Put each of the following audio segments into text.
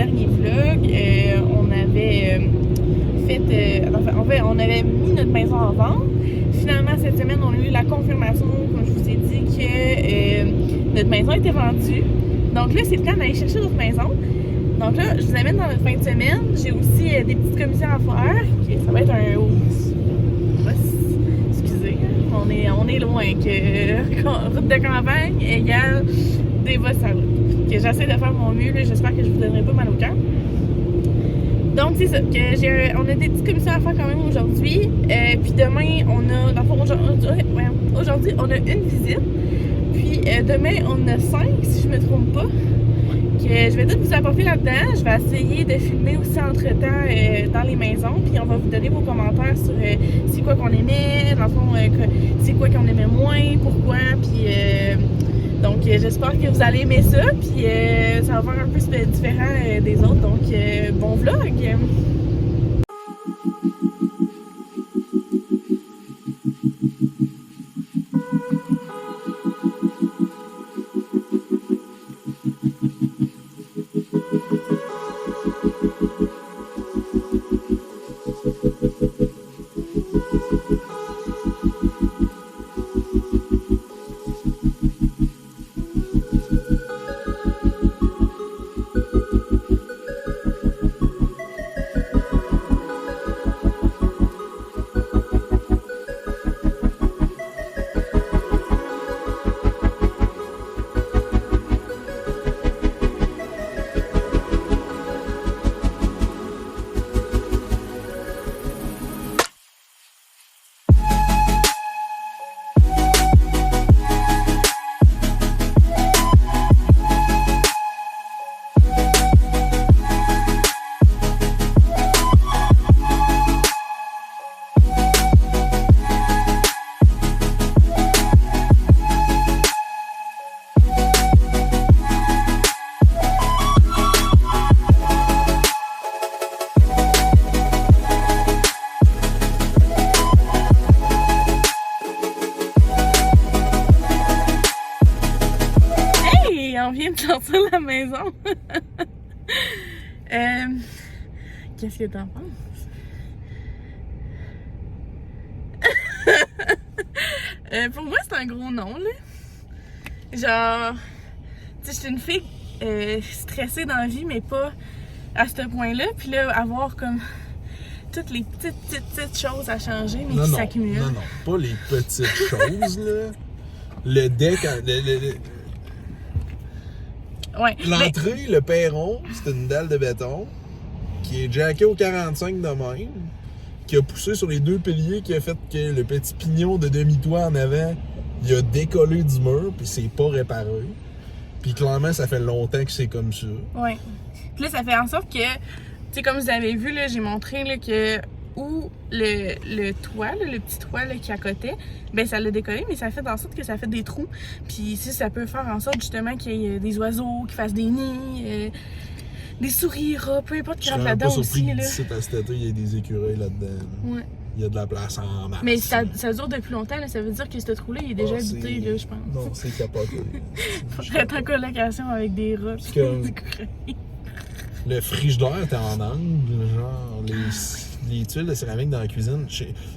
dernier vlog, on avait on avait mis notre maison en vente. Finalement, cette semaine, on a eu la confirmation, comme je vous ai dit, que notre maison était vendue. Donc là, c'est le temps d'aller chercher notre maison. Donc là, je vous amène dans notre fin de semaine. J'ai aussi des petites commissions à faire. Ça va être un... excusez, on est loin que route de campagne égale des bosses à route. Que j'essaie de faire mon mieux. J'espère que je vous donnerai pas mal au cœur. Donc c'est ça, que on a des petites commissions à faire quand même aujourd'hui. Puis demain, on a, dans le fond, aujourd'hui, on a une visite. Puis demain, on en a 5, si je me trompe pas. Que je vais tout vous apporter là-dedans. Je vais essayer de filmer aussi entre-temps dans les maisons. Puis on va vous donner vos commentaires sur c'est quoi qu'on aimait, dans le fond, c'est quoi qu'on aimait moins, pourquoi. Puis donc j'espère que vous allez aimer ça. Puis ça va faire un peu différent des autres. Donc bon vlog! On vient de sortir la maison. Qu'est-ce que t'en penses? Pour moi, c'est un gros non, là. Genre, tu sais, je suis une fille stressée dans la vie, mais pas à ce point-là. Puis là, avoir comme toutes les petites choses à changer, mais qui s'accumulent. Non, pas les petites choses, là. Le deck, ouais, l'entrée, le perron, c'est une dalle de béton qui est jacké au 45 de même, qui a poussé sur les deux piliers, qui a fait que le petit pignon de demi-toit en avant, il a décollé du mur, puis c'est pas réparé. Puis clairement, ça fait longtemps que c'est comme ça. Ouais. Puis là, ça fait en sorte que, tu sais, comme vous avez vu, là, j'ai montré là, que où le toit, là, le petit toit là, qui accotait, ben ça l'a décollé, mais ça fait en sorte que ça fait des trous. Puis ça peut faire en sorte justement qu'il y ait des oiseaux qui fassent des nids, des souris, rats, peu importe qui rentre là-dedans aussi. Je suis pas surpris là. d'ici à cet été, il y a des écureuils là-dedans. Ouais. Il y a de la place en masse. Mais ça dure depuis longtemps, là, ça veut dire que ce trou-là, il est déjà habité, là, je pense. Non, c'est capoté. Faudrait être en colocation avec des rats. Parce que le frigidaire était en angle, genre les tuiles de céramique dans la cuisine.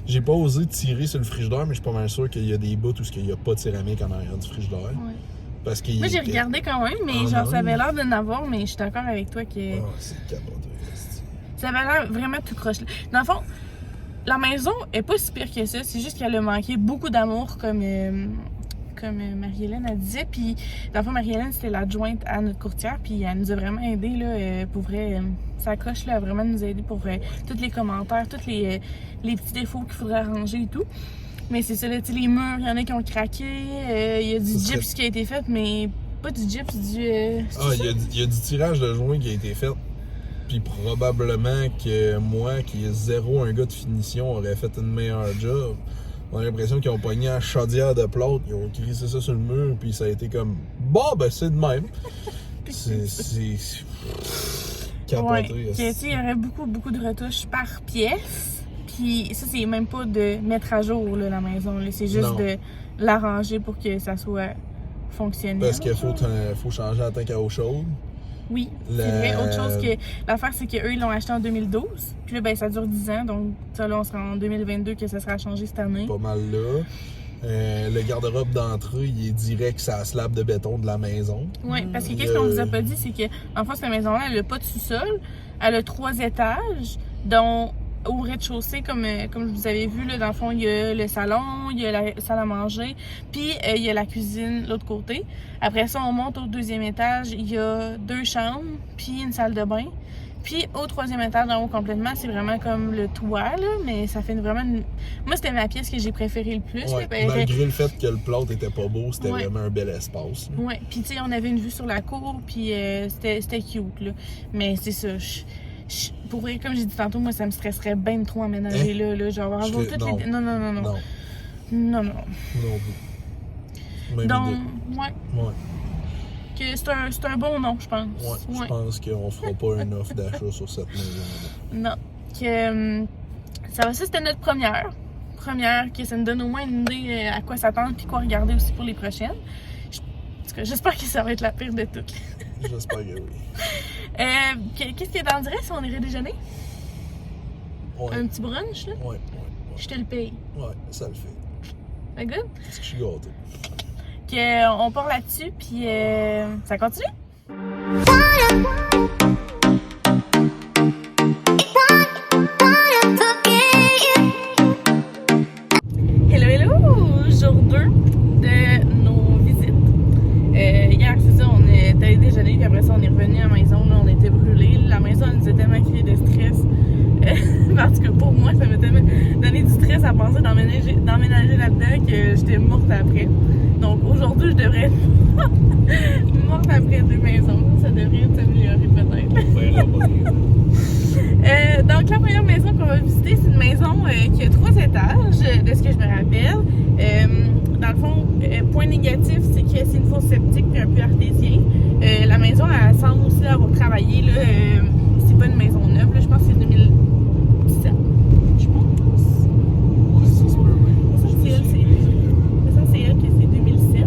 J'ai pas osé tirer sur le frigidaire, mais je suis pas mal sûr qu'il y a des bouts où il n'y a pas de céramique en arrière du frigidaire. Ouais. Parce qu'il moi, j'ai regardé quand même, mais genre, ça avait l'air de n'avoir, mais je suis d'accord avec toi que... Ah, c'est capoté. Ça avait l'air vraiment tout croche. Dans le fond, la maison est pas si pire que ça, c'est juste qu'elle a manqué beaucoup d'amour, comme Marie-Hélène a disait. Puis, dans le fond, Marie-Hélène, c'était l'adjointe à notre courtière, puis elle nous a vraiment aidé là, pour vrai. Sa coche là, a vraiment nous aidé pour tous les commentaires, tous les petits défauts qu'il faudrait arranger et tout. Mais c'est ça, là, tu sais, les murs, il y en a qui ont craqué, il y a du gyps qui a été fait, mais pas du gyps, du... il y a du tirage de joint qui a été fait. Puis probablement que moi, qui est zéro un gars de finition, aurait fait une meilleure job. On a l'impression qu'ils ont pogné en chaudière de plâtre, ils ont crissé ça sur le mur, puis ça a été comme bon, ben c'est de même. C'est capoté. Ouais, il y aurait beaucoup de retouches par pièce. Puis ça, c'est même pas de mettre à jour là, la maison, c'est juste de l'arranger pour que ça soit fonctionnel. Parce qu'il faut changer la tank à eau chaude. Oui, c'est vrai. Autre chose que l'affaire, c'est qu'eux, ils l'ont acheté en 2012. Puis là, ben, ça dure 10 ans. Donc, ça, là, on sera en 2022 que ça sera changé cette année. Pas mal là. Le garde-robe d'entrée, il est direct sur la slab de béton de la maison. Oui, parce que qu'est-ce qu'on vous a pas dit, c'est que, en fait, cette maison-là, elle n'a pas de sous-sol. Elle a 3 étages, dont au rez-de-chaussée, comme je vous avais vu, là, dans le fond, il y a le salon, il y a la salle à manger, puis il y a la cuisine de l'autre côté. Après ça, on monte au 2e étage, il y a 2 chambres, puis une salle de bain. Puis au 3e étage, en haut complètement, c'est vraiment comme le toit, là, mais ça fait vraiment une... Moi, c'était ma pièce que j'ai préférée le plus. Ouais, là, malgré le fait que le plâtre était pas beau, c'était vraiment un bel espace. Ouais, puis tu sais, on avait une vue sur la cour, puis c'était cute, là. Mais c'est ça, pour vrai, comme j'ai dit tantôt, moi, ça me stresserait bien trop emménager là, genre avoir toutes les... Non. Non. Même donc, idée. Ouais. Que c'est un bon nom, je pense. Ouais, je pense qu'on fera pas une offre d'achat sur cette maison-là. Non. Que ça c'était notre première. Que ça nous donne au moins une idée à quoi s'attendre puis quoi regarder aussi pour les prochaines. En tout cas, j'espère que ça va être la pire de toutes. J'espère que oui. Qu'est-ce que t'en dirais si on irait déjeuner? Ouais. Un petit brunch, là? Ouais. Je te le paye. Ouais, ça le fait. Fait good? Est-ce que je suis gâté? On part là-dessus, puis ça continue? Hello! Jour 2 de nos visites. Hier, c'est ça, on est allé déjeuner, puis après ça, on est revenu à la maison. Là, on était brûlés. La maison, elle nous a tellement créé de stress. Parce que pour moi, ça m'a tellement donné du stress à penser d'emménager là-dedans que j'étais morte après. Donc aujourd'hui, je devrais être morte après 2 maisons. Ça devrait s'améliorer peut-être. Donc la première maison qu'on va visiter, c'est une maison qui a 3 étages, de ce que je me rappelle. Dans le fond, point négatif, c'est que c'est une fosse septique et un peu artésien. La maison, elle semble aussi avoir travaillé. Là, c'est pas une maison neuve, là, je pense que c'est 2017, je pense. Ouais, ça se peut, oui. C'est elle que c'est 2007.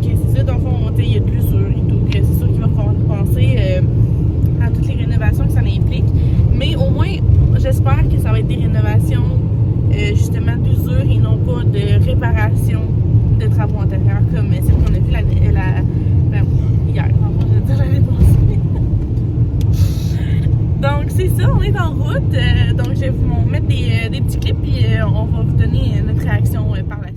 Que c'est ça, dans le fond, il y a de l'usure et tout, que c'est sûr qu'il va falloir penser à toutes les rénovations que ça implique. Mais au moins, j'espère que ça va être des rénovations justement d'usure et non pas de réparation de travaux antérieurs comme celle qu'on a vue hier. Enfin, je vais dire pensé. Donc c'est ça, on est en route. Donc je vais vous mettre des petits clips et on va vous donner notre réaction par la suite.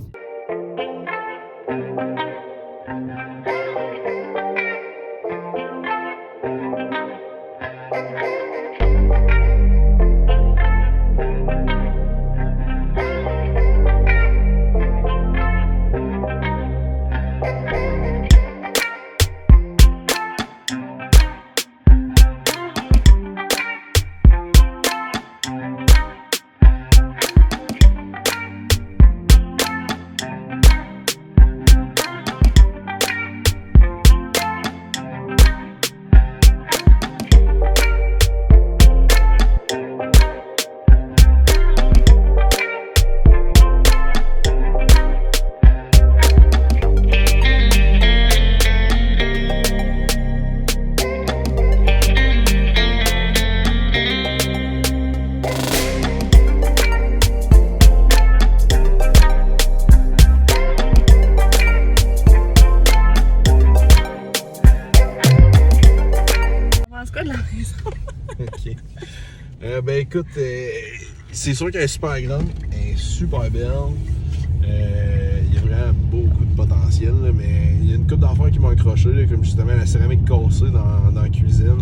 Ok. Ben écoute, c'est sûr qu'elle est super grande, elle est super belle. Il y a vraiment beaucoup de potentiel, là, mais il y a une couple d'affaires qui m'ont accroché, là, comme justement la céramique cassée dans la cuisine.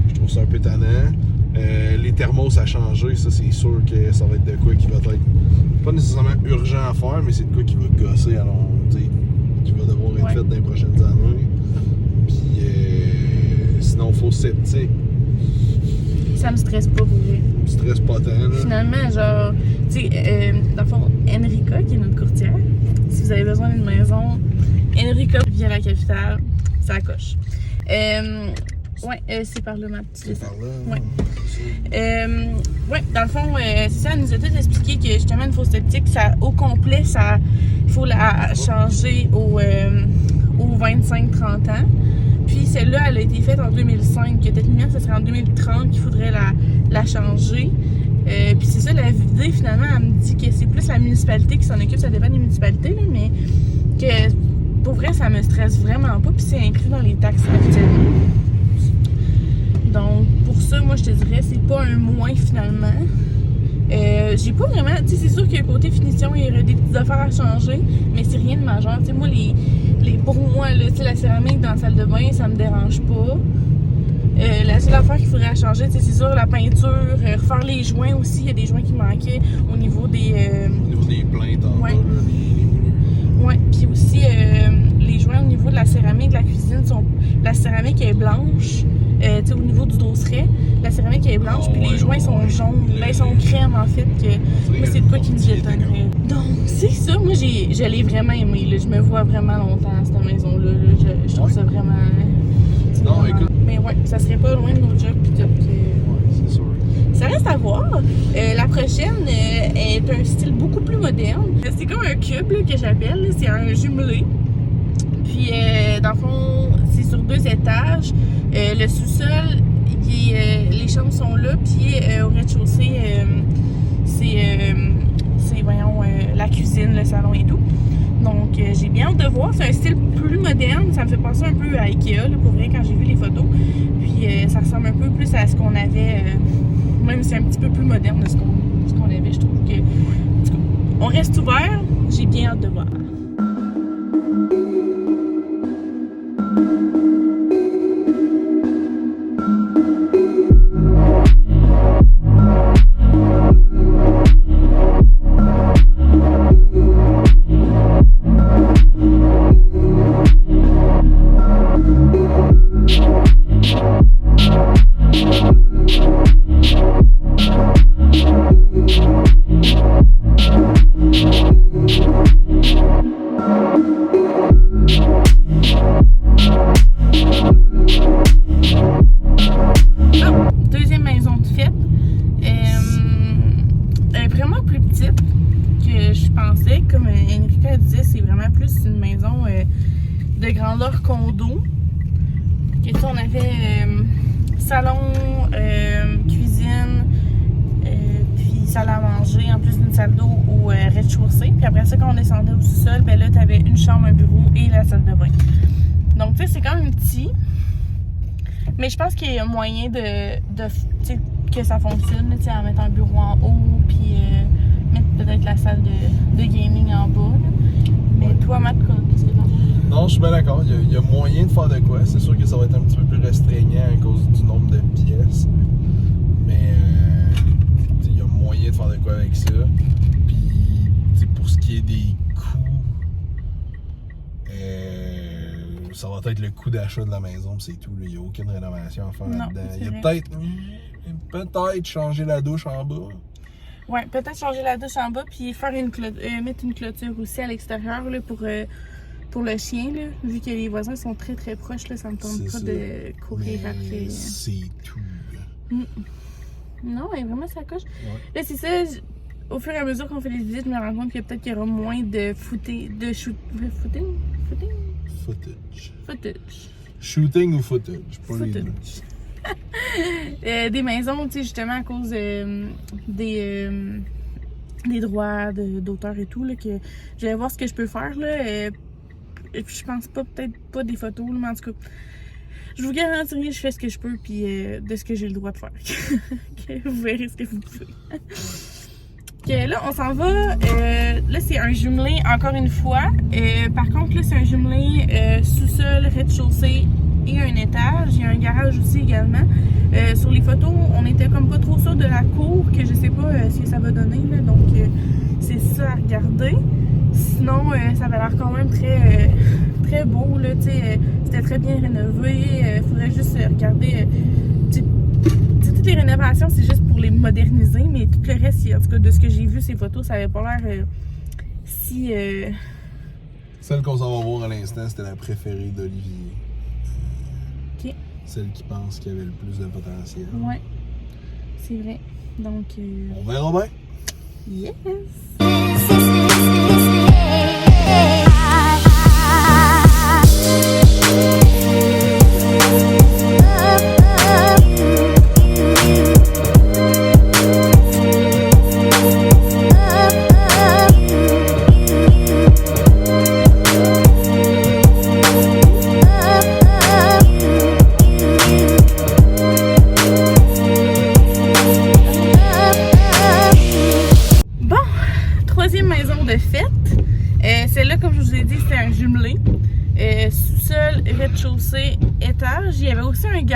Je trouve ça un peu tannant. Les thermos à changer, ça c'est sûr que ça va être de quoi qui va être pas nécessairement urgent à faire, mais c'est de quoi qui va gosser à long, qui va devoir être fait dans les prochaines années. Puis sinon, fosse septique. Ça me stresse pas pour vrai. Ça me stresse pas tant, là. Finalement, genre, tu sais, dans le fond, Enrica, qui est notre courtière, si vous avez besoin d'une maison, Enrica via la capitale, ça coche. C'est par là, ma petite. C'est par là. Dans le fond, c'est ça, elle nous a tout expliqué que justement, une fosse septique, ça, au complet, il faut la changer aux 25-30 ans. Puis celle-là, elle a été faite en 2005. Techniquement, ce serait en 2030 qu'il faudrait la changer. Puis c'est ça, la vidéo, finalement, elle me dit que c'est plus la municipalité qui s'en occupe. Ça dépend des municipalités, là, mais que pour vrai, ça me stresse vraiment pas. Puis c'est inclus dans les taxes actuellement. Donc, pour ça, moi, je te dirais, c'est pas un moins finalement. J'ai pas vraiment. Tu sais, c'est sûr que côté finition, il y aurait des petites affaires à changer, mais c'est rien de majeur. Tu sais, moi, pour moi, là, la céramique dans la salle de bain, ça me dérange pas. La seule affaire qu'il faudrait changer, c'est sûr, la peinture, refaire les joints aussi. Il y a des joints qui manquaient au niveau des. Au niveau des plaintes en bas, là, ouais, puis aussi les joints au niveau de la céramique de la cuisine la céramique est blanche. Tu sais, au niveau du dosseret, la céramique est blanche, puis les joints sont jaunes. Ben, ils sont crème en fait. Moi, c'est de quoi qui me détonnerait. Donc, c'est ça. Moi, je l'ai vraiment aimé. Là. Je me vois vraiment longtemps à cette maison-là. Je trouve ça vraiment. Non, vraiment... écoute. Mais ouais, ça serait pas loin de nos jobs. Puis tout. Ouais, c'est sûr. Ça reste à voir. La prochaine est un style beaucoup plus moderne. C'est comme un cube là, que j'appelle. C'est un jumelé. Puis, dans le fond, c'est sur 2 étages. Le sous-sol, les chambres sont là. Puis, au rez-de-chaussée, c'est voyons, la cuisine, le salon et tout. Donc, j'ai bien hâte de voir. C'est un style plus moderne. Ça me fait penser un peu à Ikea, là, pour vrai, quand j'ai vu les photos. Puis, ça ressemble un peu plus à ce qu'on avait. Même si c'est un petit peu plus moderne de ce qu'on avait. Je trouve que. En tout cas, on reste ouvert. J'ai bien hâte de voir. Comme Enrica disait, c'est vraiment plus une maison de grandeur condo. Et on avait salon, cuisine, puis salle à manger, en plus d'une salle d'eau au rez-de-chaussée. Puis après ça, quand on descendait au sous-sol, ben là, tu avais une chambre, un bureau et la salle de bain. Donc, tu sais, c'est quand même petit. Mais je pense qu'il y a moyen que ça fonctionne, tu sais, en mettant un bureau en haut, puis mettre peut-être la salle de gaming en bas. Là. Mais ouais. Toi, Matt, qu'est-ce que t'en penses? Non, je suis bien d'accord. Il y a moyen de faire de quoi. C'est sûr que ça va être un petit peu plus restreignant à cause du nombre de pièces. Mais il y a moyen de faire de quoi avec ça. Puis, pour ce qui est des coûts, ça va être le coût d'achat de la maison, c'est tout. Il n'y a aucune rénovation à faire là-dedans. Il y a peut-être changer la douche en bas. Ouais, peut-être changer la douche en bas, puis faire mettre une clôture aussi à l'extérieur là, pour le chien. Là. Vu que les voisins sont très très proches, là, ça me tente pas de courir après. C'est tout. Non, mais vraiment, ça coche. Ouais. Là, c'est ça. Au fur et à mesure qu'on fait les visites, je me rends compte que peut-être qu'il y aura moins de footage. Shooting ou footage? Pas les deux. Des maisons, tu sais, justement, à cause des droits d'auteur et tout, là, que je vais voir ce que je peux faire, là. Je pense peut-être pas des photos, là, mais en tout cas, je vous garantis que je fais ce que je peux, puis de ce que j'ai le droit de faire. Vous verrez ce que vous pouvez. Okay, là, on s'en va. Là, c'est un jumelé, encore une fois. Par contre, là, c'est un jumelé sous-sol, rez-de-chaussée et un étage. Il y a un garage aussi également. Sur les photos, on était comme pas trop sûr de la cour, que je sais pas ce que ça va donner. Là, donc, c'est ça à regarder. Sinon, ça avait l'air quand même très, très beau. Là, c'était très bien rénové. Faudrait juste regarder. Toutes les rénovations, c'est juste pour les moderniser, mais tout le reste, en tout cas, de ce que j'ai vu, ces photos, ça avait pas l'air si... Celle qu'on s'en va voir à l'instant, c'était la préférée d'Olivier. OK. Celle qui pense qu'il y avait le plus de potentiel. Ouais, c'est vrai. Donc... On verra bien. Yes!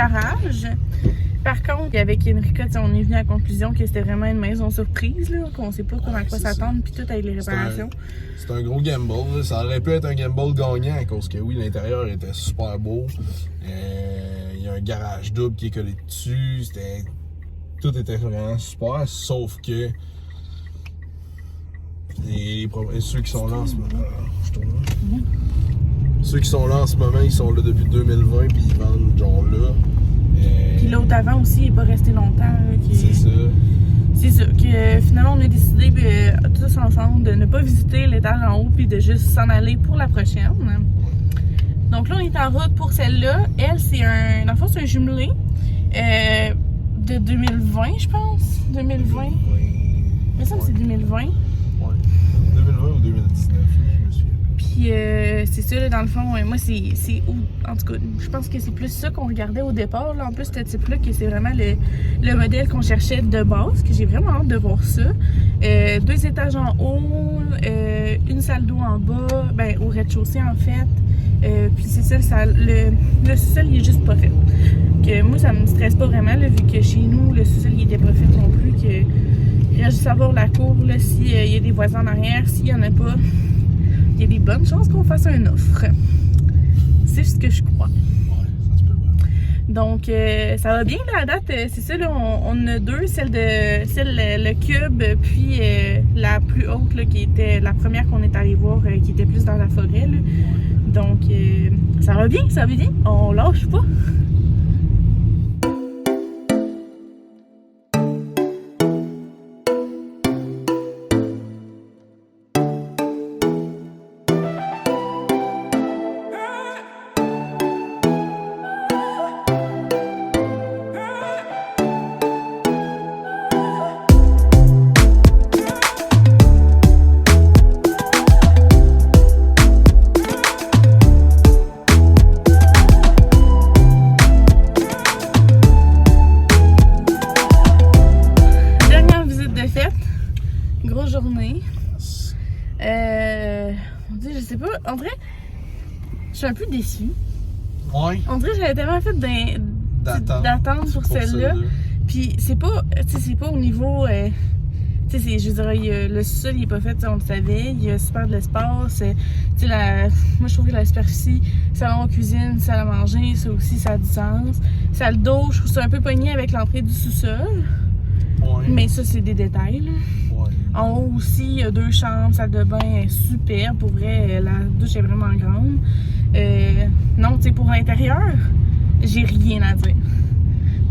garage. Par contre, avec Enrica, on est venu à la conclusion que c'était vraiment une maison surprise, là, qu'on sait pas à quoi s'attendre, puis tout avec les réparations. C'est un gros gamble. Là. Ça aurait pu être un gamble gagnant à cause que oui, l'intérieur était super beau. Il y a un garage double qui est collé dessus. Tout était vraiment super, sauf que ceux qui sont là en ce moment. Ceux qui sont là en ce moment, ils sont là depuis 2020 puis ils vendent genre là. Puis l'autre avant aussi, il n'est pas resté longtemps. C'est ça. C'est ça. Que finalement, on a décidé tous ensemble de ne pas visiter l'étage en haut puis de juste s'en aller pour la prochaine. Donc là, on est en route pour celle-là. Elle, c'est dans le fond, c'est un jumelé de 2020, je pense. 2020. Mais ça, c'est 2020. Ouais. 2020 ou 2019, je me souviens. Puis c'est ça, là, dans le fond, moi, c'est en tout cas, je pense que c'est plus ça qu'on regardait au départ. Là. En plus, ce type-là, que c'est vraiment le modèle qu'on cherchait de base, que j'ai vraiment hâte de voir ça. 2 étages en haut, une salle d'eau en bas, au rez-de-chaussée, en fait. Puis c'est ça, le sous-sol, il est juste pas fait. Que moi, ça me stresse pas vraiment, là, vu que chez nous, le sous-sol, il était pas fait non plus. Que il reste juste à voir la cour, là, s'il y a des voisins en arrière, s'il y en a pas. Il y a des bonnes chances qu'on fasse une offre. C'est ce que je crois. Ouais, ça se peut bien. Donc, ça va bien là, à date. C'est ça, là, on a 2. Celle le cube, puis la plus haute, là, qui était la première qu'on est allé voir, qui était plus dans la forêt. Là. Donc, ça va bien, ça va bien. On lâche pas. Grosse journée. On dit, je sais pas. En vrai, je suis un peu déçue. Ouais. On dirait que j'avais tellement fait d'attente pour celle-là. Puis c'est pas au niveau. Tu sais, je veux dire, le sol il est pas fait, on le savait. Il y a super de l'espace. Tu sais, moi je trouve que la superficie, salon cuisine, salle à manger, ça aussi, ça a du sens. Salle d'eau, je trouve ça un peu pogné avec l'entrée du sous-sol. Ouais. Mais ça, c'est des détails, là. Ouais. En haut aussi, il y a 2 chambres, salle de bain est super. Pour vrai, la douche est vraiment grande. Non, tu sais, pour l'intérieur, j'ai rien à dire.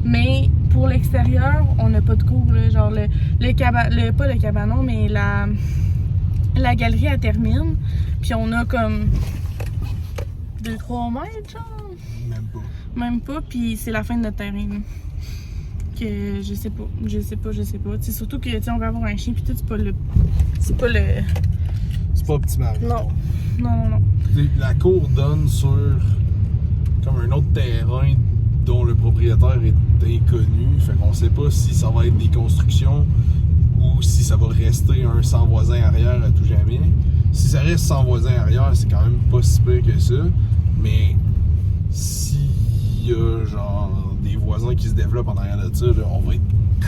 Mais pour l'extérieur, on n'a pas de cours, là. Genre, pas le cabanon, mais la galerie, elle termine. Puis on a comme 2-3 mètres, genre. Même pas, puis c'est la fin de notre terrain, là. Que je sais pas. T'sais, surtout que on va avoir un chien puis tout, c'est pas optimal. Non. La cour donne sur comme un autre terrain dont le propriétaire est inconnu. Fait qu'on sait pas si ça va être des constructions ou si ça va rester un sans voisin arrière à tout jamais. Si ça reste sans voisin arrière, c'est quand même pas si pire que ça. Mais s'il y a genre des voisins qui se développent en arrière de ça, là, on va être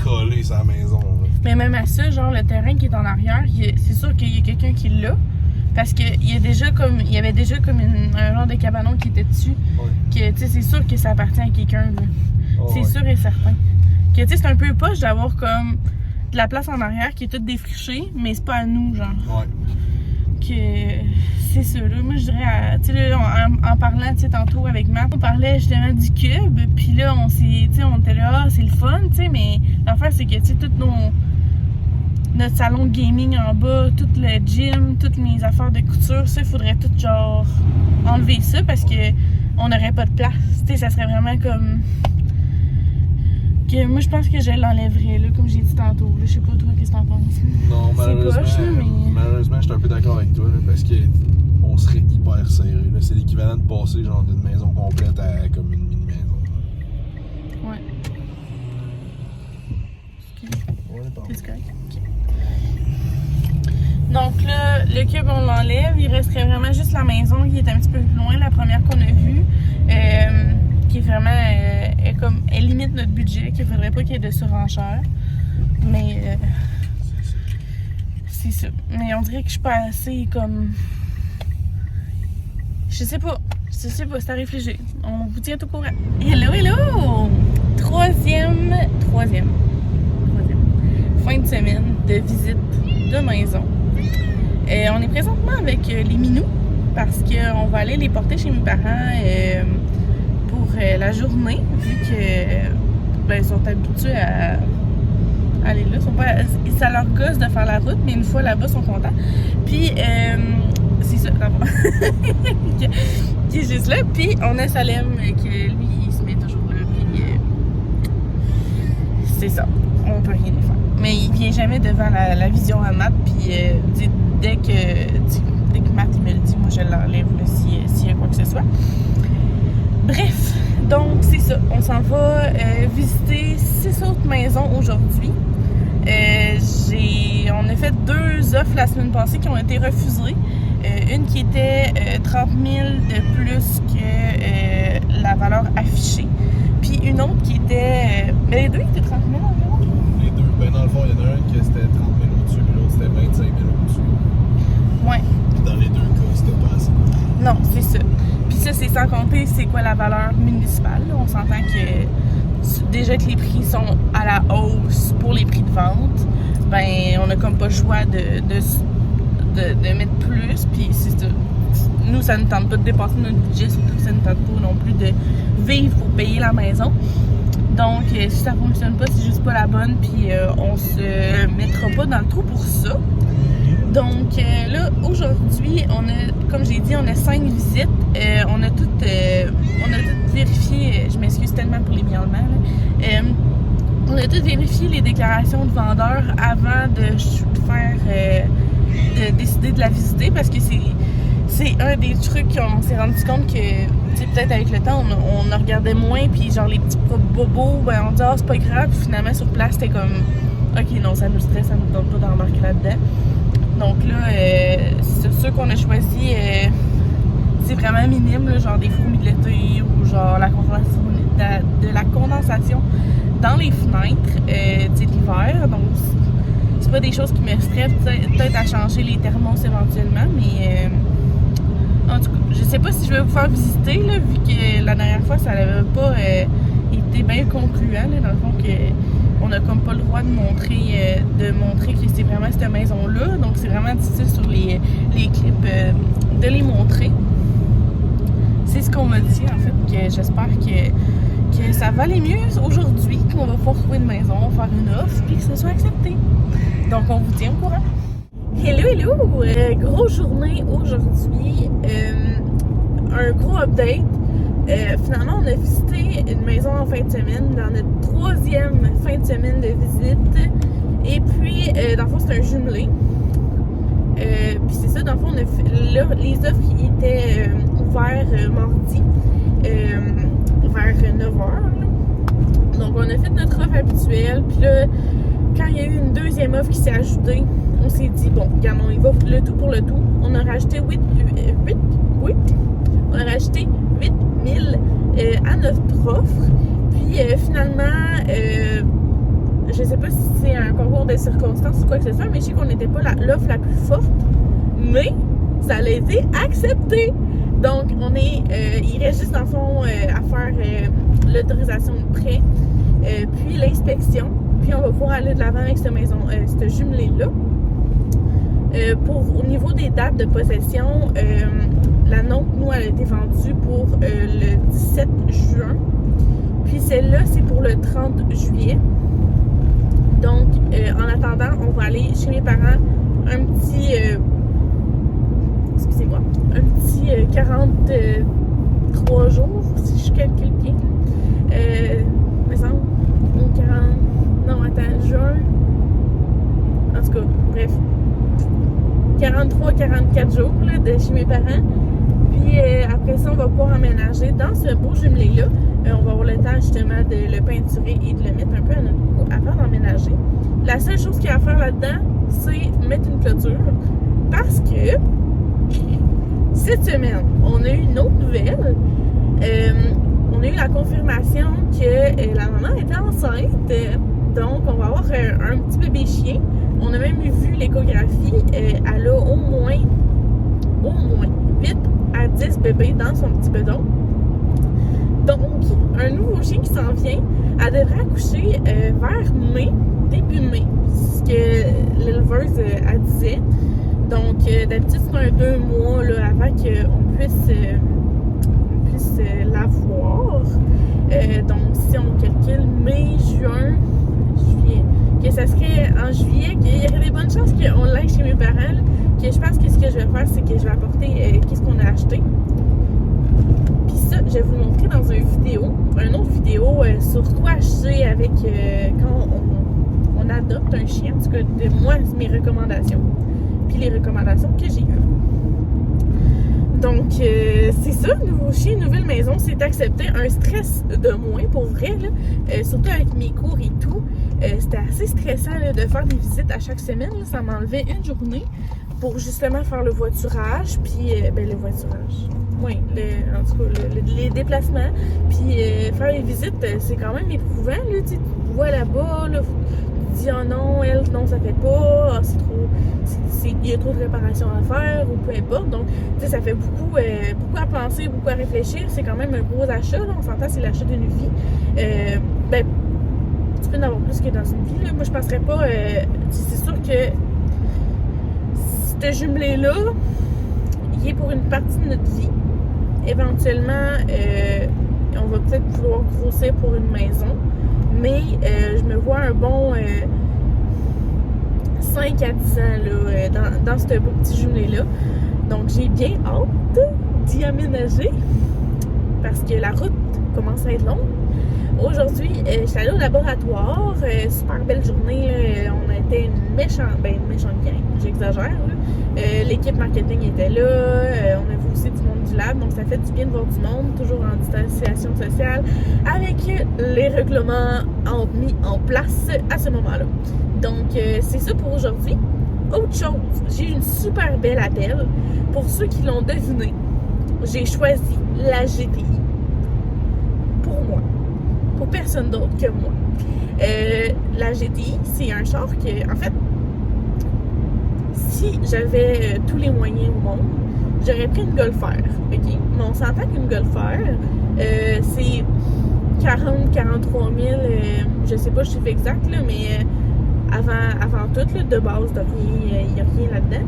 collé sur la maison. Là. Mais même à ça, genre le terrain qui est en arrière, c'est sûr qu'il y a quelqu'un qui l'a. Parce qu'il y avait déjà comme un genre de cabanon qui était dessus. Ouais. Que tu sais, c'est sûr que ça appartient à quelqu'un. C'est ouais. Sûr et certain. Que tu sais, c'est un peu poche d'avoir comme de la place en arrière qui est toute défrichée, mais c'est pas à nous, genre. Ouais. Que c'est ça, là. Moi, je dirais, tu sais, en parlant, tu sais, tantôt avec Matt, on parlait justement du cube, puis là, on était là, c'est le fun, tu sais, mais l'affaire, c'est que, tu sais, notre salon de gaming en bas, tout le gym, toutes mes affaires de couture, ça, il faudrait tout, genre, enlever ça, parce que on n'aurait pas de place, tu sais, ça serait vraiment comme... Que moi, je pense que je l'enlèverais, là, comme j'ai dit tantôt. Là. Je sais pas, toi, qu'est-ce que t'en penses? Non, malheureusement, je suis un peu d'accord avec toi, là, parce qu'on serait hyper serré. Là. C'est l'équivalent de passer genre d'une maison complète à comme une mini-maison. Ouais. C'est correct. Okay. Donc là, le cube, on l'enlève. Il resterait vraiment juste la maison qui est un petit peu plus loin, la première qu'on a vue. qui est vraiment elle limite notre budget, qu'il faudrait pas qu'il y ait de surenchère. Mais c'est ça. Mais on dirait que je suis pas assez comme. Je sais pas, c'est à réfléchir. On vous tient au courant. Hello! Troisième fin de semaine de visite de maison. On est présentement avec les minous parce qu'on va aller les porter chez mes parents pour la journée, vu que ils sont habitués à aller là. Ça leur gosse de faire la route, mais une fois là-bas, ils sont contents. Puis, c'est ça, d'abord. qui est juste là. Puis, on a Salem, que lui, il se met toujours là. Puis, c'est ça. On peut rien y faire. Mais il vient jamais devant la vision à Matt. Puis, dès que Matt il me le dit, moi, je l'enlève s'il y a quoi que ce soit. Bref, donc, c'est ça. On s'en va visiter 6 autres maisons aujourd'hui. On a fait 2 offres la semaine passée qui ont été refusées. Une qui était 30 000 de plus que la valeur affichée. Puis une autre qui était... mais les deux étaient 30 000 environ? Les deux. Ben dans le fond, il y en a un qui c'était 30 000 au-dessus, puis l'autre c'était 25 000 au-dessus. Ouais. Puis dans les deux cas, c'était pas assez. Non, c'est ça. Puis ça, c'est sans compter c'est quoi la valeur municipale. Là. On s'entend que déjà que les prix sont à la hausse pour les prix de vente, ben on a comme pas le choix de mettre plus, puis c'est ça. Nous, ça ne tente pas de dépasser notre budget, surtout que ça ne tente pas non plus de vivre pour payer la maison. Donc, si ça fonctionne pas, c'est juste pas la bonne, puis on se mettra pas dans le trou pour ça. Donc, là, aujourd'hui, comme j'ai dit, on a 5 visites. On a toutes vérifié, je m'excuse tellement pour les miaulements, on a toutes vérifié les déclarations de vendeurs avant de décider de la visiter, parce que c'est un des trucs qu'on s'est rendu compte que, tu sais, peut-être avec le temps, on en regardait moins, puis genre les petits bobos, ben on dit c'est pas grave, puis finalement sur place c'était comme ok, non, ça nous stresse, ça nous donne pas d'embarquer là-dedans. Donc là, c'est ceux qu'on a choisi, c'est vraiment minime, là, genre des fourmis de l'été ou genre de la condensation dans les fenêtres l'hiver. Donc c'est pas des choses qui me stressent, peut-être à changer les thermos éventuellement, mais en tout cas, je sais pas si je vais vous faire visiter, là, vu que la dernière fois ça n'avait pas été bien concluant, là, dans le fond que on n'a comme pas le droit de montrer que c'est vraiment cette maison-là. Donc c'est vraiment difficile sur les clips de les montrer. C'est ce qu'on m'a dit en fait, que j'espère que ça va aller mieux aujourd'hui, qu'on va pouvoir trouver une maison, faire une offre, puis que ça soit accepté. Donc on vous tient au courant. Hello! Grosse journée aujourd'hui. Un gros update. Finalement, on a visité une maison en fin de semaine, dans notre 3e fin de semaine de visite. Et puis, dans le fond, c'est un jumelé. Puis c'est ça, dans le fond, les offres étaient ouvertes mardi, vers 9h. Donc, on a fait notre offre habituelle. Puis là, quand il y a eu une deuxième offre qui s'est ajoutée, on s'est dit, bon, regarde, on y va le tout pour le tout. On a rajouté 8 000 à notre offre. Puis finalement, je sais pas si c'est un concours de circonstances ou quoi que ce soit, mais je sais qu'on n'était pas l'offre la plus forte. Mais ça a été accepté. Donc, il reste juste dans le fond à faire l'autorisation de prêt, puis l'inspection. Puis on va pouvoir aller de l'avant avec cette jumelée-là. Au niveau des dates de possession, la nôtre, nous, elle a été vendue pour le 17 juin. Puis celle-là, c'est pour le 30 juillet. Donc, en attendant, on va aller chez mes parents un petit 43 jours, si je calcule bien. Me semble. 40... Non, attends, juin. En tout cas, bref. 43-44 jours là, de chez mes parents. Puis après ça, on va pouvoir emménager dans ce beau jumelé-là. On va avoir le temps justement de le peinturer et de le mettre un peu à notre goût avant d'emménager. La seule chose qu'il y a à faire là-dedans, c'est mettre une clôture. Parce que cette semaine, on a eu une autre nouvelle. on a eu la confirmation que la maman était enceinte. Donc, on va avoir un petit bébé chien. On a même vu l'échographie. Elle a au moins 8 à 10 bébés dans son petit bedon. Donc, un nouveau chien qui s'en vient. Elle devrait accoucher vers mai, début mai. C'est ce que l'éleveuse elle disait. Donc, d'habitude, c'est un 2 mois là, avant qu'on puisse la voir. Donc, si on calcule mai, juin, juillet, que ça serait en juillet, qu'il y aurait des bonnes chances qu'on l'aille chez mes parents. Là, que je pense que ce que je vais faire, c'est que je vais apporter qu'est-ce qu'on a acheté. Puis ça, je vais vous le montrer dans une autre vidéo sur quoi acheter avec quand on adopte un chien. En tout cas, de moi, mes recommandations. Puis les recommandations que j'ai eues. Donc, c'est ça, nouveau chien, nouvelle maison, c'est accepté. Un stress de moins, pour vrai, là. Surtout avec mes cours et tout. C'était assez stressant là, de faire des visites à chaque semaine. Là. Ça m'enlevait une journée pour justement faire le voiturage. Puis, le voiturage. Oui, en tout cas, les déplacements. Puis, faire les visites, c'est quand même éprouvant. Là, tu vois là-bas, là, tu dis, oh non, elle, non, ça fait pas. Oh, c'est trop. Il y a trop de réparations à faire ou peu importe. Donc, tu sais, ça fait beaucoup à penser, beaucoup à réfléchir. C'est quand même un gros achat. Là. On s'entend, c'est l'achat d'une vie. Tu peux en avoir plus que dans une vie. Là. Moi, je penserais pas. C'est sûr que ce jumelé-là, il est pour une partie de notre vie. Éventuellement, on va peut-être vouloir grossir pour une maison. Mais je me vois un bon 5 à 10 ans là, dans ce beau petit jumelé-là. Donc, j'ai bien hâte d'y aménager parce que la route commence à être longue. Aujourd'hui, je suis allée au laboratoire. Super belle journée. Là. On a été une méchante gang. J'exagère. L'équipe marketing était là. On a vu aussi du monde du lab. Donc, ça fait du bien de voir du monde. Toujours en distanciation sociale. Avec les règlements mis en place à ce moment-là. Donc, c'est ça pour aujourd'hui. Autre chose, j'ai eu une super belle appel. Pour ceux qui l'ont deviné, j'ai choisi la GTI. Pour moi. Pour personne d'autre que moi. La GTI, c'est un char que, en fait, si j'avais tous les moyens au monde, j'aurais pris une Golf R. OK? Mais on s'entend qu'une Golf R, c'est 40-43 000, je sais pas le chiffre exact, là, mais avant tout, là, de base, de rien, il n'y a rien là-dedans.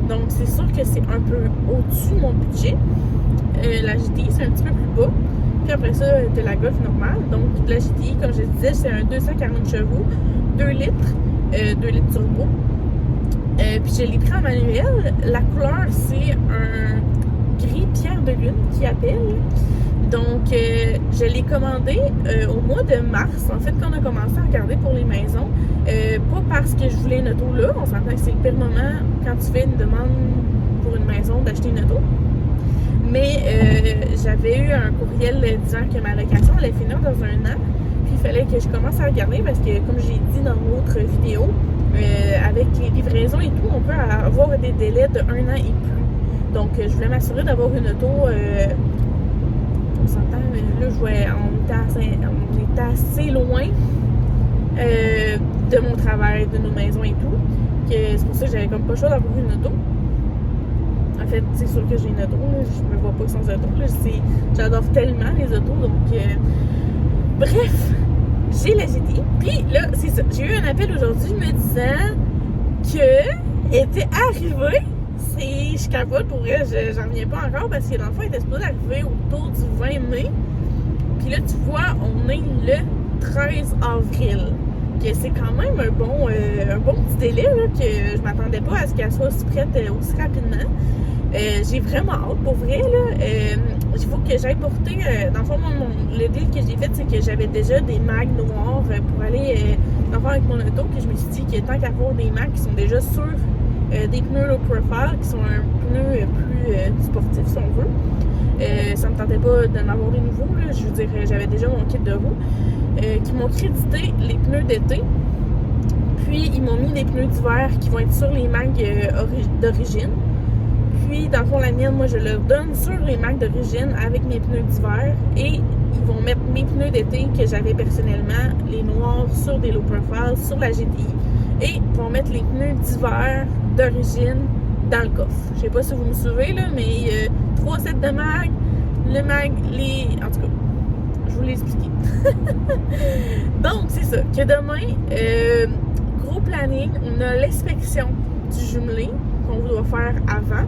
Donc, c'est sûr que c'est un peu au-dessus de mon budget. La GTI, c'est un petit peu plus bas. Puis après ça, de la Golf normale. Donc, la GTI, comme je disais, c'est un 240 chevaux, 2 litres, 2 litres turbo. Puis je l'ai pris en manuel. La couleur, c'est un gris pierre de lune qui appelle. Donc, je l'ai commandé au mois de mars, en fait, quand on a commencé à regarder pour les maisons. Pas parce que je voulais une auto là, on s'entend que c'est le pire moment quand tu fais une demande pour une maison d'acheter une auto. Mais j'avais eu un courriel disant que ma location allait finir dans 1 an. Puis il fallait que je commence à regarder parce que, comme j'ai dit dans l'autre vidéo, avec les livraisons et tout, on peut avoir des délais de 1 an et plus. Donc, je voulais m'assurer d'avoir une auto. On s'entend, là, on était assez loin de mon travail, de nos maisons et tout. C'est pour ça que j'avais comme pas le choix d'avoir une auto. En fait, c'est sûr que j'ai une auto. Je me vois pas sans auto. J'adore tellement les autos. Donc, bref, j'ai la GTI. Puis là, c'est ça. J'ai eu un appel aujourd'hui me disant que était arrivé. Je capote pour vrai. J'en reviens pas encore parce que l'enfant était supposé arriver autour du 20 mai. Puis là, tu vois, on est le 13 avril. Que c'est quand même un bon petit délai, là, que je m'attendais pas à ce qu'elle soit aussi prête aussi rapidement. J'ai vraiment hâte, pour vrai, là. Il faut que j'aille porter... dans le fond, le deal que j'ai fait, c'est que j'avais déjà des mags noirs pour aller avec mon auto. Puis je me suis dit que tant qu'à avoir des mags qui sont déjà sur des pneus low profile, qui sont un pneu plus sportif, si on veut. Ça me tentait pas d'en avoir des nouveaux, là. Je veux dire, j'avais déjà mon kit de roue. Qui m'ont crédité les pneus d'été. Puis, ils m'ont mis des pneus d'hiver qui vont être sur les mags d'origine. Puis, dans le fond, la mienne, moi, je leur donne sur les mags d'origine avec mes pneus d'hiver. Et ils vont mettre mes pneus d'été que j'avais personnellement, les noirs, sur des low profile, sur la GTI, et ils vont mettre les pneus d'hiver d'origine dans le coffre. Je sais pas si vous me suivez, là, mais 3 sets de mag, le mag, en tout cas, je vous l'ai expliqué. Donc, c'est ça, que demain, gros planning, on a l'inspection du jumelé qu'on doit faire avant.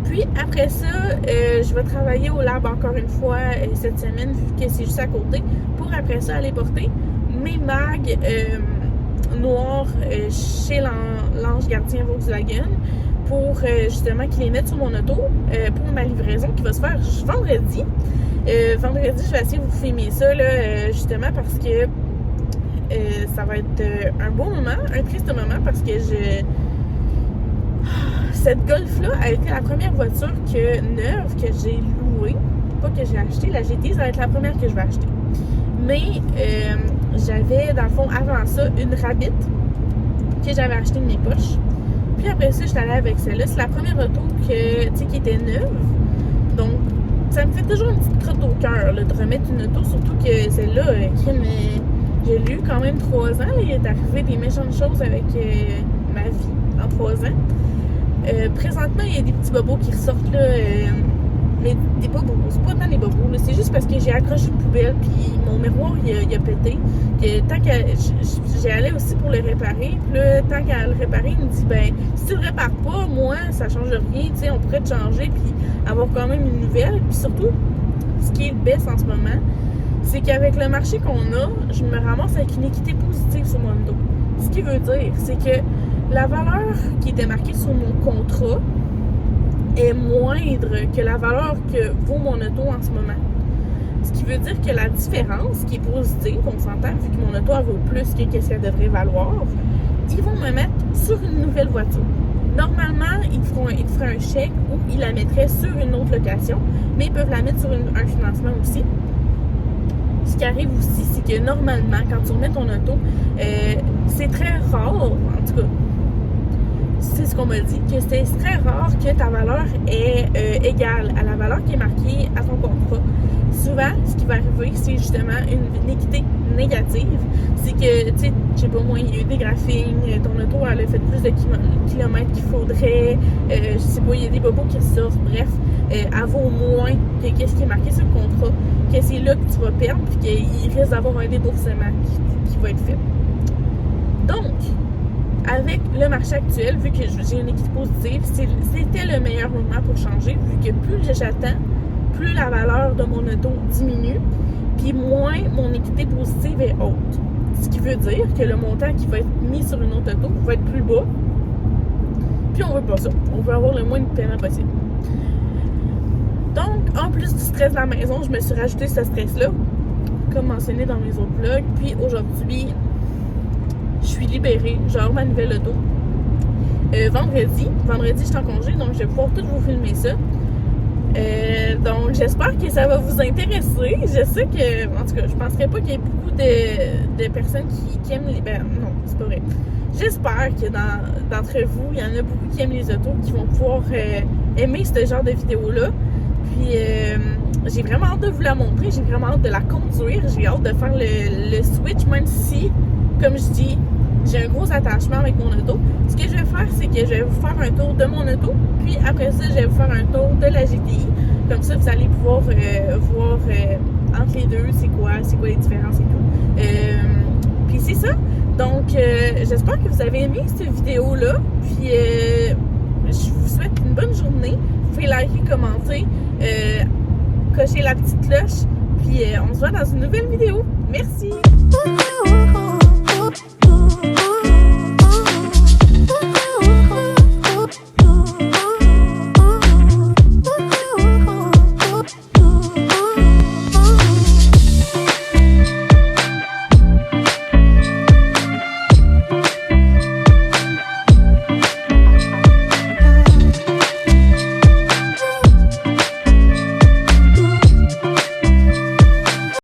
Puis après ça, je vais travailler au lab encore une fois cette semaine, vu que c'est juste à côté, pour après ça aller porter mes mags noirs chez l'Ange Gardien Volkswagen pour justement qu'ils les mettent sur mon auto pour ma livraison qui va se faire vendredi. Vendredi, je vais essayer de vous filmer ça là, justement parce que ça va être un beau moment, un triste moment parce que cette Golf-là a été la première voiture neuve que j'ai louée, pas que j'ai achetée. La GT, ça va être la première que je vais acheter. Mais j'avais, dans le fond, avant ça, une Rabbit que j'avais achetée de mes poches. Puis après ça, je suis allée avec celle-là. C'est la première auto qui était neuve. Donc, ça me fait toujours une petite crotte au cœur de remettre une auto, surtout que celle-là, j'ai lu quand même 3 ans. Là, il est arrivé des méchantes choses avec ma vie en 3 ans. Présentement, il y a des petits bobos qui ressortent là, mais des bobos, c'est pas tant des bobos, là, c'est juste parce que j'ai accroché une poubelle puis mon miroir il a pété. Que tant j'ai allé aussi pour le réparer, puis là, tant qu'à le réparer, il me dit ben si tu le répares pas, moi ça change rien, tu sais, on pourrait te changer puis avoir quand même une nouvelle. Puis surtout, ce qui est le best en ce moment, c'est qu'avec le marché qu'on a, je me ramasse avec une équité positive sur mon dos. Ce qui veut dire, c'est que la valeur qui était marquée sur mon contrat est moindre que la valeur que vaut mon auto en ce moment. Ce qui veut dire que la différence, qui est positive, on s'entend, vu que mon auto elle vaut plus que ce qu'elle devrait valoir, ils vont me mettre sur une nouvelle voiture. Normalement, ils feraient un chèque ou ils la mettraient sur une autre location, mais ils peuvent la mettre sur un financement aussi. Ce qui arrive aussi, c'est que normalement, quand tu remets ton auto, c'est très rare, en tout cas, c'est ce qu'on m'a dit, que c'est très rare que ta valeur est égale à la valeur qui est marquée à ton contrat. Souvent, ce qui va arriver, c'est justement une équité négative. C'est que, tu sais, je sais pas moi, il y a eu des graphings, ton auto, elle a fait plus de kilomètres qu'il faudrait, je sais pas, il y a des bobos qui ressortent, bref, elle vaut moins que ce qui est marqué sur le contrat, que c'est là que tu vas perdre, puis qu'il risque d'avoir un déboursement qui va être fait. Donc, avec le marché actuel, vu que j'ai une équité positive, c'était le meilleur moment pour changer, vu que plus j'attends, plus la valeur de mon auto diminue, puis moins mon équité positive est haute. Ce qui veut dire que le montant qui va être mis sur une autre auto va être plus bas, puis on veut pas ça. On veut avoir le moins de paiement possible. Donc, en plus du stress de la maison, je me suis rajouté ce stress-là, comme mentionné dans mes autres vlogs, puis aujourd'hui, je suis libérée, genre ma nouvelle auto. Vendredi, je suis en congé, donc je vais pouvoir tout vous filmer ça. Donc j'espère que ça va vous intéresser. Je sais que, en tout cas, je penserais pas qu'il y ait beaucoup de personnes qui aiment les... Ben non, c'est pas vrai. J'espère que d'entre vous, il y en a beaucoup qui aiment les autos, qui vont pouvoir aimer ce genre de vidéo-là. Puis j'ai vraiment hâte de vous la montrer, j'ai vraiment hâte de la conduire, j'ai hâte de faire le switch, même si, comme je dis, j'ai un gros attachement avec mon auto. Ce que je vais faire, c'est que je vais vous faire un tour de mon auto, puis après ça, je vais vous faire un tour de la GTI. Comme ça, vous allez pouvoir voir entre les deux, c'est quoi les différences et tout. Puis c'est ça. Donc, j'espère que vous avez aimé cette vidéo-là. Puis, je vous souhaite une bonne journée. Vous pouvez liker, commenter, cocher la petite cloche. Puis, on se voit dans une nouvelle vidéo. Merci!